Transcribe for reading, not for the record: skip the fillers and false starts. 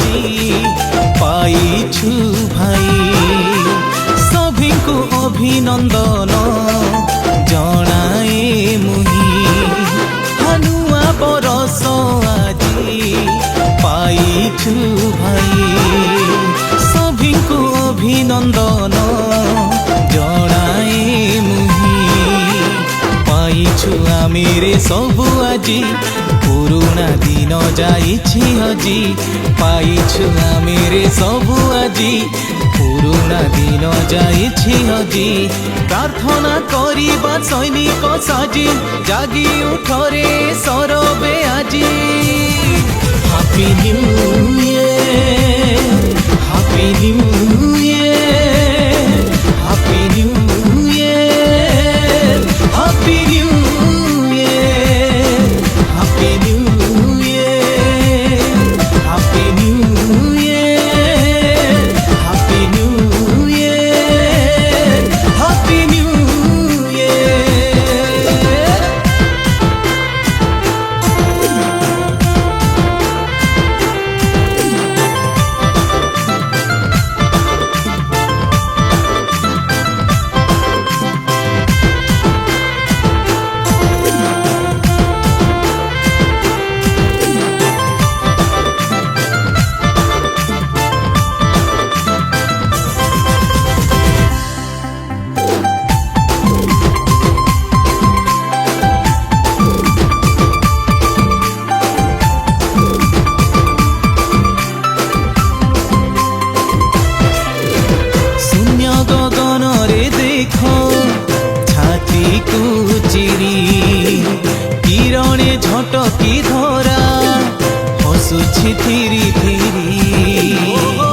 আজি পাইছু ভাই সভিଙ୍କୁ অভিনন্দন জনায়ে মুহি হানুয়া বরস আজি পাইছু ভাই সভিଙ୍କୁ অভিনন্দন জনায়ে মুহি পাইছু আমিরে সবু আজি পুরুনা দিন যাইছি হজি পাইছু আমিরে সবু আজি পুরুনা দিন যাইছি হজি প্রার্থনা করিবা সৈনিক সাজি জাগি উঠরে সরবে আজি happy new year happy new year happy new year happy new কিরণে ঝটকি ধরা হসুছি ধীরে ধীরে।